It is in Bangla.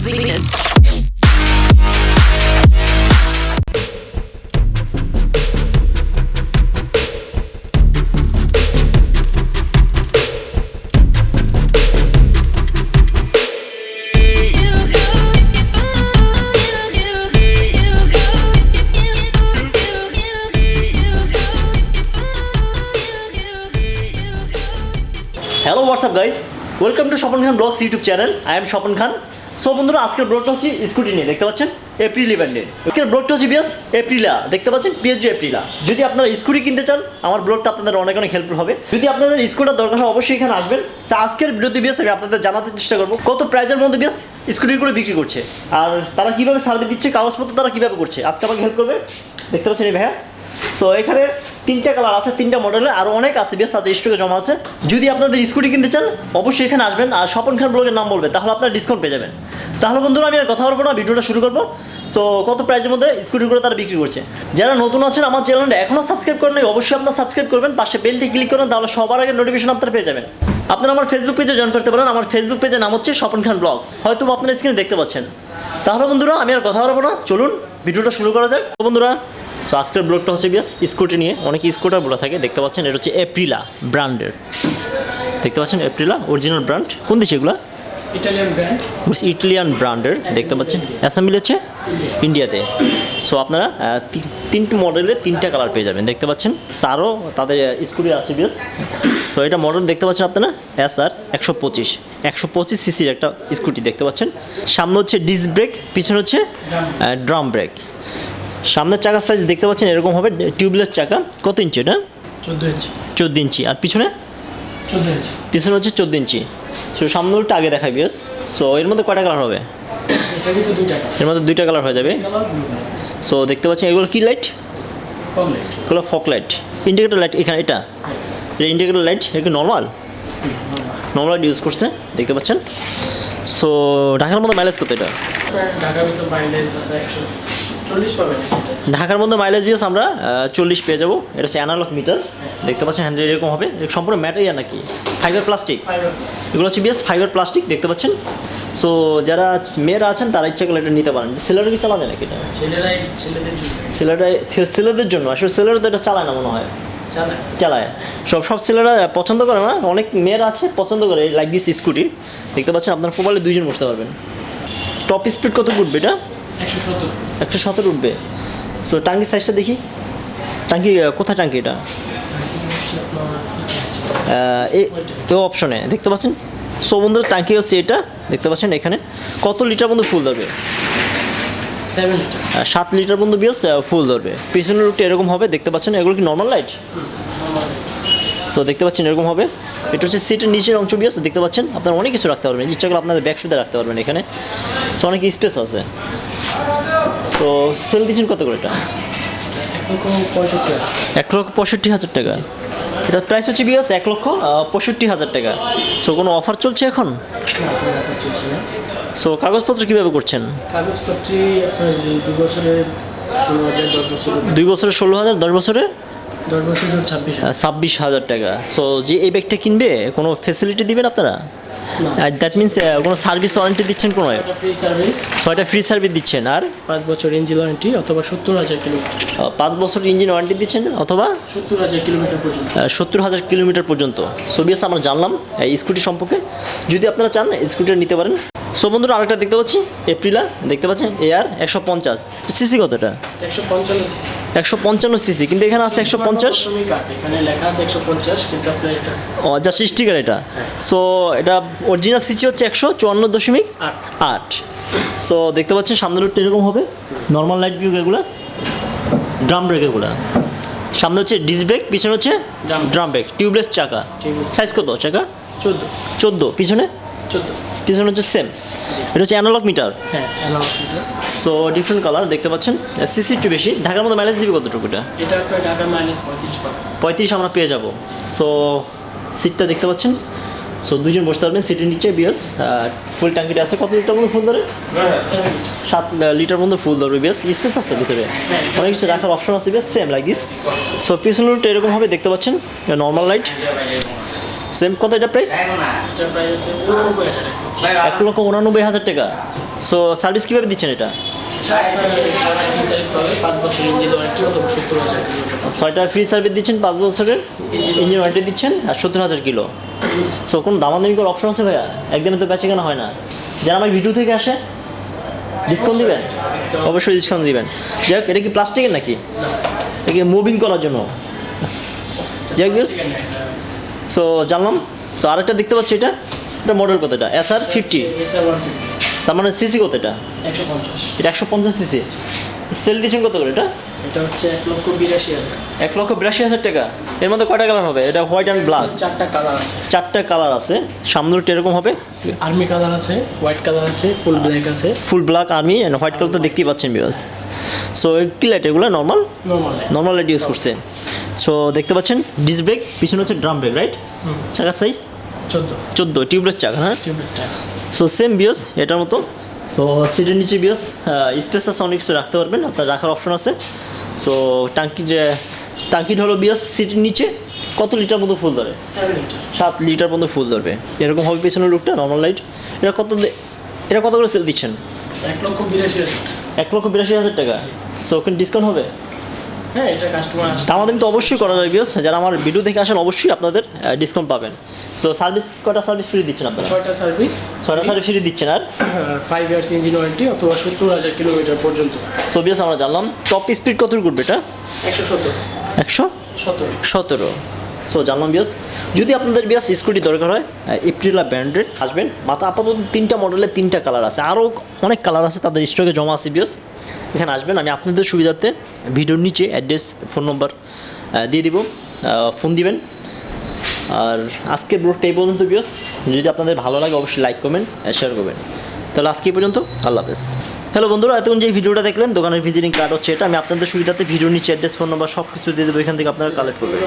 Venus. Hello what's up guys, welcome to Swapan Khan vlogs YouTube channel. I am Swapan Khan. So বন্ধুরা, আজকের ব্লগটা হচ্ছে স্কুটি নিয়ে, দেখতে পাচ্ছেন এপ্রিল ইভেন্টের। আজকের ব্লগটা হচ্ছে বিএস এপ্রিলা, দেখতে পাচ্ছেন পিএসজি এপ্রিলা। যদি আপনারা স্কুটি কিনতে চান, আমার ব্লগটা আপনাদের অনেক অনেক হেল্পফুল হবে। যদি আপনাদের স্কুটার দরকার হয়, অবশ্যই এখানে আসবেন। তো আজকের ভিডিওতে বিএস আমি আপনাদের জানাতে চেষ্টা করবো কত প্রাইজের মধ্যে বিএস স্কুটিগুলো বিক্রি করছে, আর তারা কীভাবে সার্ভিস দিচ্ছে, কাগজপত্র তারা কীভাবে করছে, আজকে আমাকে হেল্প করবে। দেখতে পাচ্ছেন এই ভাইয়া। সো এখানে তিনটা কালার আছে, তিনটা মডেলে, আরও অনেক আছে বেশ, তাদের স্টকে জমা আছে। যদি আপনাদের স্কুটি কিনতে চান, অবশ্যই এখানে আসবেন, আর স্বপন খান ব্লগের নাম বলবে, তাহলে আপনারা ডিসকাউন্ট পেয়ে যাবেন। তাহলে বন্ধুরা, আমি আর কথা বলবো না, ভিডিওটা শুরু করবো। সো কত প্রাইসের মধ্যে স্কুটিগুলো তারা বিক্রি করছে। যারা নতুন আছেন, আমার চ্যানেলটা এখনও সাবস্ক্রাইব করেন নাই, অবশ্যই আপনারা সাবস্ক্রাইব করবেন, পাশে বেলটি ক্লিক করেন, তাহলে সবার আগে নোটিফিকেশন আপনারা পেয়ে যাবেন। আপনারা আমার ফেসবুক পেজে জয়েন করতে পারেন। আমার ফেসবুক পেজের নাম হচ্ছে স্বপন খান ব্লগস, হয়তো আপনারা স্ক্রিনে দেখতে পাচ্ছেন। তাহলে বন্ধুরা, আমি আর কথা বলবো না, চলুন ভিডিওটা শুরু করা যাক। তো বন্ধুরা, সো আজকের ব্লগটা হচ্ছে বিয়াস স্কুটি নিয়ে। অনেক স্কুটার বলা থাকে, দেখতে পাচ্ছেন এটা হচ্ছে এপ্রিলা ব্র্যান্ডের। দেখতে পাচ্ছেন এপ্রিলা অরিজিনাল ব্র্যান্ড। কোন দেশে এগুলো? Italian brand. ইটালিয়ান ব্র্যান্ডের, দেখতে পাচ্ছেন অ্যাসেম্বলি হচ্ছে ইন্ডিয়াতে। সো আপনারা তিনটি মডেলের তিনটা কালার পেয়ে যাবেন, দেখতে পাচ্ছেন। আরও তাদের স্কুটি আছে বিয়াস। তো এটা মডেল দেখতে পাচ্ছেন আপনারা SR 125 সিসির একটা স্কুটি, দেখতে পাচ্ছেন। সামনে হচ্ছে ডিস্ক ব্রেক, পিছনে হচ্ছে ড্রাম ব্রেক। সামনের চাকার সাইজ দেখতে পাচ্ছেন এরকম হবে, টিউবলেস চাকা। কত ইঞ্চি এটা? 14 ইঞ্চি। আর পিছনে? 14 ইঞ্চি। পিছনে হচ্ছে 14 ইঞ্চি। সো সামনে উল্টা আগে দেখাই বিয়াস। সো এর মধ্যে কয়টা কালার হবে? এর মধ্যে দুইটা কালার হয়ে যাবে। সো দেখতে পাচ্ছেন এগুলো কি লাইট? এগুলো ফক লাইট, ইন্ডিকেটর লাইট। এখানে এটা ইন্ডিকেটর লাইট, এটা নর্মাল লাইট ইউজ করছে, দেখতে পাচ্ছেন। সো ঢাকার মধ্যে মাইলেজ কত এটা? ঢাকার মধ্যে মাইলেজ বিয়াস আমরা 40 পেয়ে যাবো। এটা হচ্ছে অ্যানালগ মিটার, দেখতে পাচ্ছেন। হ্যান্ডেল এরকম হবে, সম্পূর্ণ ম্যাটেরিয়াল নাকি ফাইবার প্লাস্টিক। এগুলো হচ্ছে বিয়াস ফাইবার প্লাস্টিক, দেখতে পাচ্ছেন। সো যারা মেয়েরা আছেন তারা ইচ্ছা করলে এটা নিতে পারেন। ছেলেরা কি চালাবে নাকি এটা? ছেলেদের জন্য। আসলে ছেলেরা তো এটা চালায় না মনে হয়। চালায় সব ছেলেরা পছন্দ করে না, অনেক মেয়েরা আছে পছন্দ করে লাইক দিস স্কুটি। দেখতে পাচ্ছেন আপনার মোবাইলে দুইজন বসতে পারবেন। টপ স্পিড কত উঠবে এটা? 117 উঠবে। সো টাঙ্কির সাইজটা দেখি। টাঙ্কি কোথায়? টাঙ্কি এটা এই অপশনে, দেখতে পাচ্ছেন। সো বন্ধুরা, টাঙ্কি হচ্ছে এটা, দেখতে পাচ্ছেন। এখানে কত লিটার বন্ধু ফুল ধরবে? 7 লিটার বন্ধু বিয়াস ফুল ধরবে। পিছনের রুটটা এরকম হবে, দেখতে পাচ্ছেন। এগুলো কি নর্মাল লাইট? সো দেখতে পাচ্ছেন এরকম হবে। এটা হচ্ছে সিটের নিচের অংশ বিয়াস, দেখতে পাচ্ছেন। আপনারা অনেক কিছু রাখতে পারবেন, ইচ্ছা করলে আপনাদের ব্যাগ সুদ্ধা রাখতে পারবেন এখানে। সো অনেক স্পেস আছে। তো সেল দিচ্ছেন কত করে এটা? 1,65,000 টাকা। এটার প্রাইস হচ্ছে বিয়াস 1,65,000 টাকা। সো কোনো অফার চলছে এখন? সো কাগজপত্র কীভাবে করছেন? কাগজপত্রে আপনার 2 বছরের 16,000, 10 বছরের 2 বছরের 16,000, 10 বছরে 26,000 টাকা। সো যে এই ব্যাগটা কিনবে, কোনো ফেসিলিটি দিবেন আপনারা? দ্যাট মিনস কোনো সার্ভিস ওয়ারেন্টি দিচ্ছেন? কোনো ফ্রি সার্ভিস। 6টা ফ্রি সার্ভিস দিচ্ছেন, আর 5 বছর ইঞ্জিন ওয়ারেন্টি, অথবা 70,000 কিলোমিটার। 5 বছর ইঞ্জিন ওয়ারেন্টি দিচ্ছেন, অথবা 70,000 কিলোমিটার পর্যন্ত। 70,000 কিলোমিটার পর্যন্ত। সো বিয়াস আমরা জানলাম এই স্কুটি সম্পর্কে। যদি আপনারা চান স্কুটিটা নিতে পারেন। সো বন্ধুরা, আরেকটা দেখতে পাচ্ছি এপ্রিলা, দেখতে পাচ্ছেন AR 150 সিসি। কত এটা? 155 সিসি, কিন্তু এখানে আছে 150। এখানে লেখা আছে 150, কিন্তু আপনার এটা জাস্ট স্টিকার এটা। সো এটা অরিজিনাল সিসি হচ্ছে 154.8। সো দেখতে পাচ্ছেন সামনের রুটটা এরকম হবে, নর্মাল লাইট ভিউ। এগুলো ড্রাম ব্রেক, এগুলো সামনে হচ্ছে ডিস্ক ব্রেক, পিছনে হচ্ছে ড্রাম ব্রেক, টিউবলেস চাকা। সাইজ কত চাকা? 14। পিছনে 14। পিছনে হচ্ছে সেম। এটা হচ্ছে অ্যানালগ মিটার। হ্যাঁ, analogue meter. So different colour, দেখতে পাচ্ছেন। সিসি একটু বেশি। ঢাকার মধ্যে মাইলেজ দিবে কতটুকু এটা? এটা আপনার ঢাকা মাইনাস 35 পাবে। 35 আমরা পেয়ে যাব। সো সিটটা দেখতে পাচ্ছেন। সো দুজন বসতে পারবেন সিটের নিচে বিয়াস। ফুল ট্যাঙ্কিটা আছে। কত লিটার মধ্যে ফুল ধরে? 7 লিটার মধ্যে ফুল ধরবে বিয়াস। স্পেস আছে ভিতরে, অনেক কিছু রাখার অপশন আছে বিয়াস, সেম লাইক দিস। সো পিছনের রুটটা এরকম হবে, দেখতে পাচ্ছেন। Normal light. সেম কত এটা প্রাইস? এটার প্রাইস আছে 89,000 1,89,000 টাকা। সো সার্ভিস কীভাবে দিচ্ছেন এটা? সার্ভিস পাবে 5 বছরের ইঞ্জিন ওয়ারেন্টি অথবা 70,000 কিলোমিটার। 6টা ফ্রি সার্ভিস দিচ্ছেন, 5 বছরের ইঞ্জিন ওয়ারেন্টি দিচ্ছেন, আর 70,000 কিলো। সো কোনো দামাদামি করার অপশন আছে ভাইয়া? একদিনে তো বেচে কেনা হয় না। যারা আমার ভিডিও থেকে আসে ডিসকাউন্ট দিবেন? অবশ্যই ডিসকাউন্ট দিবেন। যাই হোক, এটা কি প্লাস্টিকের নাকি? একে মুভিং করার জন্য। যাই হোক, সো জানলাম। তো আরেকটা দেখতে পাচ্ছি, এটা মডেল কত? এটা SR50। তার মানে সিসি কত এটা? 150। এটা 150 সিসি। সেল দিচ্ছেন কত করে এটা? এটা হচ্ছে 1,82,000। 1,82,000 টাকা। এর মধ্যে কয়টা কালার হবে? এটা হোয়াইট অ্যান্ড ব্ল্যাক। 4টা কালার আছে। 4টা কালার আছে। সামনেরটা এরকম হবে, আর্মি কালার আছে, হোয়াইট কালার আছে, ফুল ব্ল্যাক আছে। Full black, army and white colour তো দেখতেই পাচ্ছেন ভিউয়ার্স। সো কি লাইট এগুলো? নর্মাল লাইট ইউজ করছে। সো দেখতে পাচ্ছেন ডিস্ক ব্রেক, পিছনে হচ্ছে ড্রাম ব্রেক, রাইট? চাকার সাইজ 14 টিউবলেস চাকা, হ্যাঁ। সো সেম বিয়স এটার মতো। সো সিটের নিচে বিয়স স্পেস আছে, অনেক কিছু রাখতে পারবেন, আপনার রাখার অপশন আছে। সো টাঙ্কিটা হলো বিয়স সিটের নিচে কত লিটার মতো ফুল ধরে? 7 লিটার মতো ফুল ধরবে। এরকম হবে পেছনের লুকটা, নর্মাল লাইট। এটা কত করে সেল দিচ্ছেন? 1,82,000। 1,82,000 টাকা। সো ওখানে ডিসকাউন্ট হবে? হ্যাঁ, এটা কাস্টমার আসে। দামাদামি তো অবশ্যই করা যাবে বিয়স। যারা আমার ভিডিও থেকে আসেন অবশ্যই আপনাদের ডিসকাউন্ট পাবেন। সো সার্ভিস কয়টা সার্ভিস ফ্রি দিচ্ছেন আপনারা? 6টা সার্ভিস। 6টা সার্ভিস ফ্রি দিচ্ছেন। আর 5 ইয়ার্স ইঞ্জিন ওয়ারেন্টি অথবা 70,000 কিলোমিটার পর্যন্ত। সো বিয়স আমরা জানলাম। টপ স্পিড কত করবে এটা? 170। 117। সো জানলাম বিয়স। যদি আপনাদের বিয়স স্কুটি দরকার হয়, এপ্রিলা ব্র্যান্ডেড আসবেন। মাত্র আপাতত 3টা মডেলের 3টা কালার আছে, আরও অনেক কালার আছে, তাদের স্টকে জমা আছে বিয়স। এখানে আসবেন, আমি আপনাদের সুবিধার্থে ভিডিওর নিচে অ্যাড্রেস, ফোন নম্বর দিয়ে দিব, ফোন দিবেন। আর আজকে ব্লগটা এই পর্যন্ত বিয়স। যদি আপনাদের ভালো লাগে অবশ্যই লাইক কমেন্ট শেয়ার করবেন। তাহলে আজকে এই পর্যন্ত, আল্লাহ হাফেজ। হ্যালো বন্ধুরা, এতক্ষণ যে ভিডিওটা দেখলেন দোকানের ভিজিটিং কার্ড হচ্ছে এটা। আমি আপনাদের সুবিধাতে ভিডিওর নিচে অ্যাড্রেস, ফোন নম্বর সব কিছু দিয়ে দেবো, এখান থেকে আপনারা কালেক্ট করবেন।